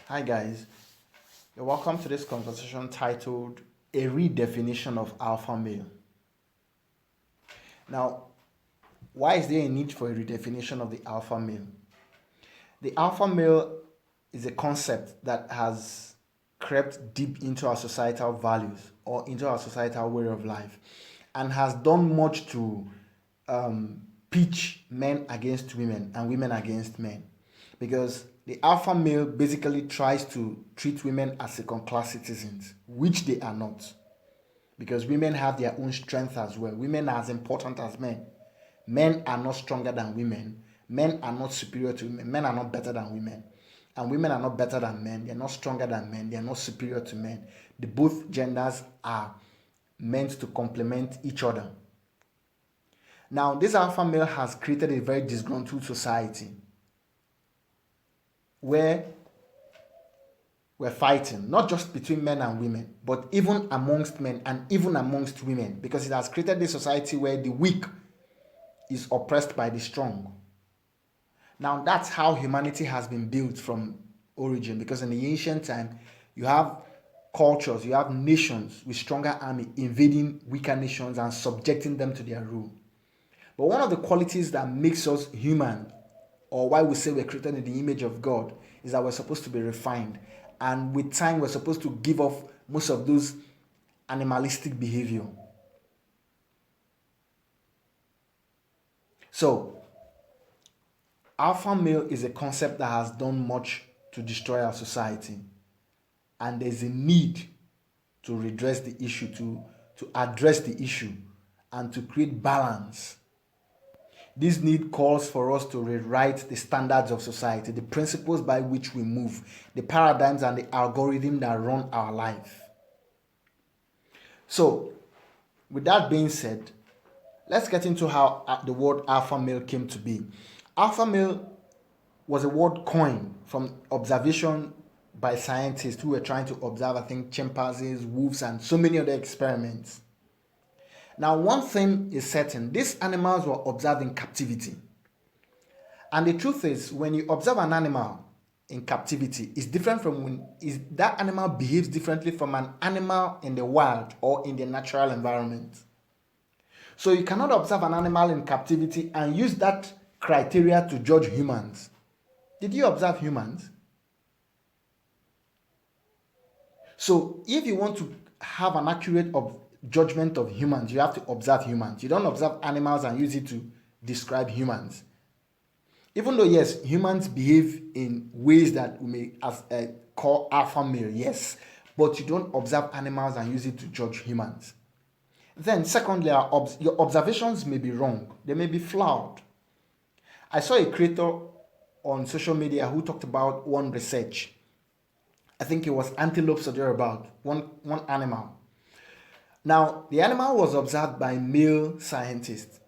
Hi guys, you're welcome to this conversation titled A Redefinition of Alpha Male. Now, why is there a need for a redefinition of the alpha male? The alpha male is a concept that has crept deep into our societal values or into our societal way of life and has done much to pitch men against women and women against men, because the alpha male basically tries to treat women as second-class citizens, which they are not, because women have their own strength as well. Women are as important as men. Men are not stronger than women. Men are not superior to women. Men are not better than women. And women are not better than men. They're not stronger than men. They're not superior to men. The both genders are meant to complement each other. Now, this alpha male has created a very disgruntled society where we're fighting, not just between men and women, but even amongst men and even amongst women, because it has created a society where the weak is oppressed by the strong. Now, that's how humanity has been built from origin, because in the ancient time, you have cultures, you have nations with stronger army invading weaker nations and subjecting them to their rule. But one of the qualities that makes us human, or why we say we're created in the image of God, is that we're supposed to be refined. And with time, we're supposed to give off most of those animalistic behavior. So, alpha male is a concept that has done much to destroy our society. And there's a need to redress the issue, to address the issue, and to create balance. This need calls for us to rewrite the standards of society, the principles by which we move, the paradigms and the algorithm that run our life. So, with that being said, let's get into how the word alpha male came to be. Alpha male was a word coined from observation by scientists who were trying to observe, I think, chimpanzees, wolves, and so many other experiments. Now, one thing is certain: these animals were observed in captivity. And the truth is, when you observe an animal in captivity, it's different from that animal behaves differently from an animal in the wild or in the natural environment. So you cannot observe an animal in captivity and use that criteria to judge humans. Did you observe humans? So if you want to have an accurate judgment of humans, you have to observe humans. You don't observe animals and use it to describe humans. Even though, yes, humans behave in ways that we may call alpha male, yes, but you don't observe animals and use it to judge humans. Then, secondly, your observations may be wrong. They may be flawed. I saw a creator on social media who talked about one research. I think it was antelopes or thereabout, one animal. Now, the animal was observed by male scientists.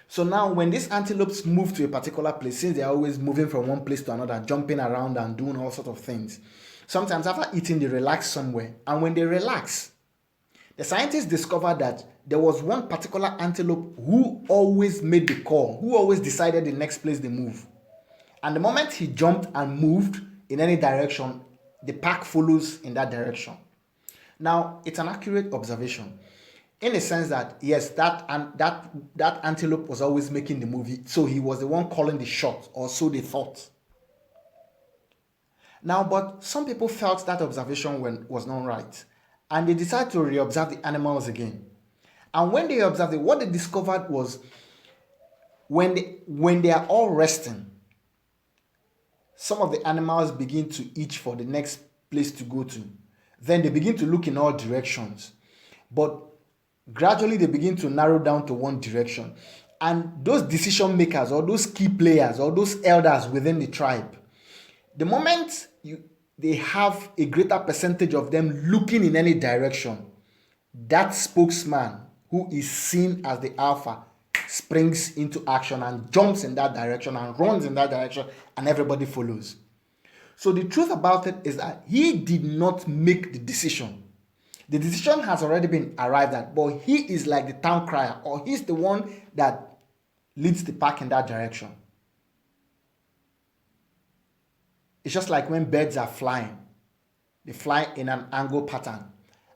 So now when these antelopes move to a particular place, since they're always moving from one place to another, jumping around and doing all sorts of things, sometimes after eating, they relax somewhere. And when they relax, the scientists discovered that there was one particular antelope who always made the call, who always decided the next place they move. And the moment he jumped and moved in any direction, the pack follows in that direction. Now, it's an accurate observation in a sense that, yes, that antelope was always making the movie, so he was the one calling the shot, or so they thought. Now, but some people felt that observation was not right, and they decided to re-observe the animals again. And when they observed it, what they discovered was when they are all resting, some of the animals begin to itch for the next place to go to. Then they begin to look in all directions. But gradually they begin to narrow down to one direction. And those decision makers or those key players or those elders within the tribe, the moment they have a greater percentage of them looking in any direction, that spokesman who is seen as the alpha springs into action and jumps in that direction and runs in that direction, and everybody follows. So the truth about it is that he did not make the decision. The decision has already been arrived at, but he is like the town crier, or he's the one that leads the pack in that direction. It's just like when birds are flying. They fly in an angle pattern.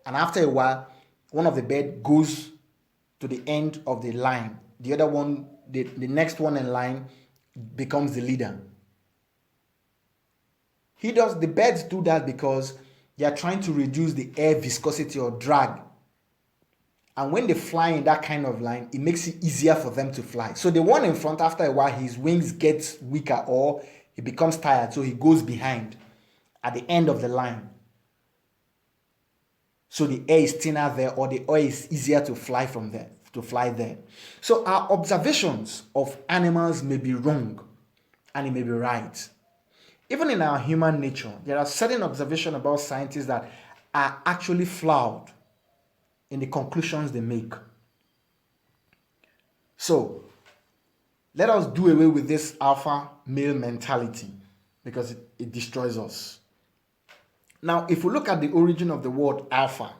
And after a while, one of the bird goes to the end of the line. The other one, the next one in line becomes the leader. The birds do that because they are trying to reduce the air viscosity or drag. And when they fly in that kind of line, it makes it easier for them to fly. So the one in front, after a while, his wings get weaker or he becomes tired, so he goes behind at the end of the line. So the air is thinner there, or the air is easier to fly from there, to fly there. So our observations of animals may be wrong and it may be right. Even in our human nature, there are certain observations about scientists that are actually flawed in the conclusions they make. So let us do away with this alpha male mentality because it destroys us. Now, if we look at the origin of the word alpha,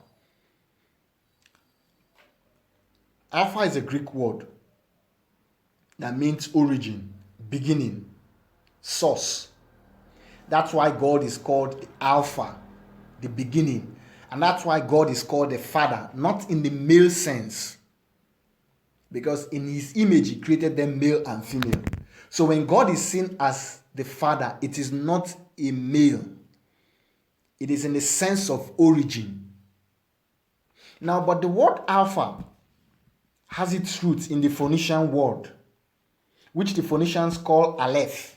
alpha is a Greek word that means origin, beginning, source. That's why God is called the Alpha, the beginning. And that's why God is called the Father, not in the male sense. Because in his image, he created them male and female. So when God is seen as the Father, it is not a male. It is in the sense of origin. Now, but the word alpha has its roots in the Phoenician word, which the Phoenicians call Aleph.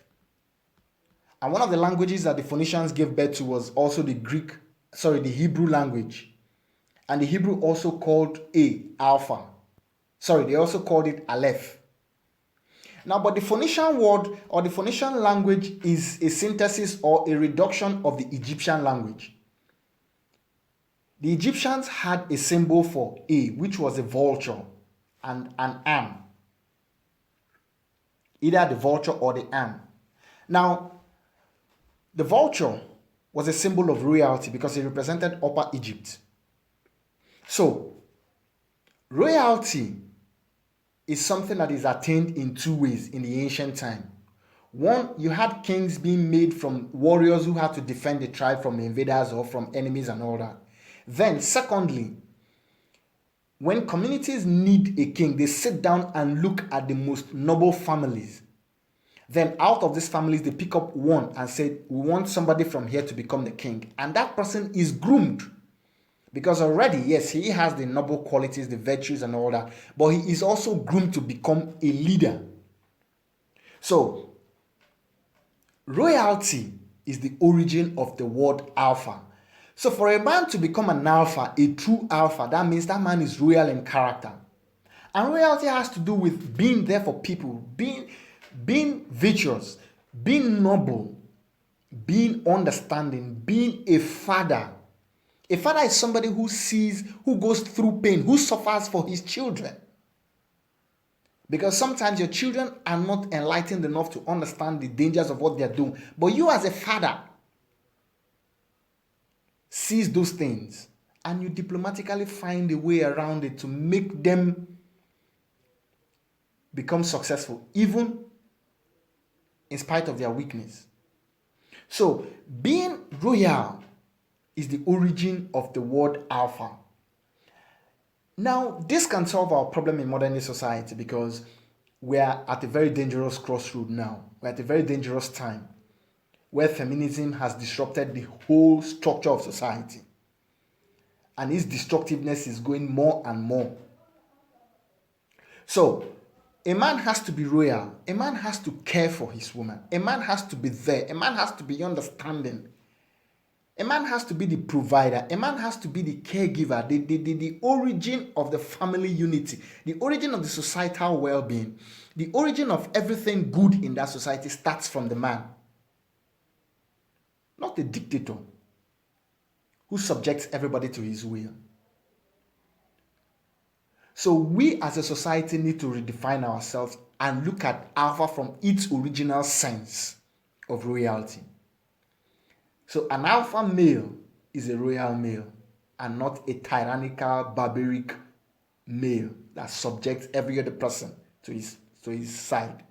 And one of the languages that the Phoenicians gave birth to was also the Hebrew language. And the Hebrew also called alpha. They also called it Aleph. Now, but the Phoenician word or the Phoenician language is a synthesis or a reduction of the Egyptian language. The Egyptians had a symbol for A, which was a vulture and an am. Either the vulture or the am. Now, the vulture was a symbol of royalty because it represented Upper Egypt. So, royalty is something that is attained in two ways in the ancient time. One, you had kings being made from warriors who had to defend the tribe from invaders or from enemies and all that. Then, secondly, when communities need a king, they sit down and look at the most noble families. Then out of these families, they pick up one and say, we want somebody from here to become the king. And that person is groomed. Because already, yes, he has the noble qualities, the virtues and all that. But he is also groomed to become a leader. So, royalty is the origin of the word alpha. So for a man to become an alpha, a true alpha, that means that man is royal in character. And royalty has to do with being there for people, being virtuous, being noble, being understanding, being a father. A father is somebody who goes through pain, who suffers for his children. Because sometimes your children are not enlightened enough to understand the dangers of what they are doing. But you as a father sees those things and you diplomatically find a way around it to make them become successful, even in spite of their weakness. So, being royal is the origin of the word alpha. Now, this can solve our problem in modern day society because we are at a very dangerous crossroad now. We're at a very dangerous time where feminism has disrupted the whole structure of society. And its destructiveness is going more and more. So, a man has to be royal. A man has to care for his woman. A man has to be there. A man has to be understanding. A man has to be the provider. A man has to be the caregiver, the origin of the family unity, the origin of the societal well-being, the origin of everything good in that society starts from the man. Not the dictator who subjects everybody to his will. So we as a society need to redefine ourselves and look at alpha from its original sense of royalty. So an alpha male is a royal male and not a tyrannical, barbaric male that subjects every other person to his side.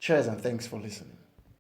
Cheers and thanks for listening.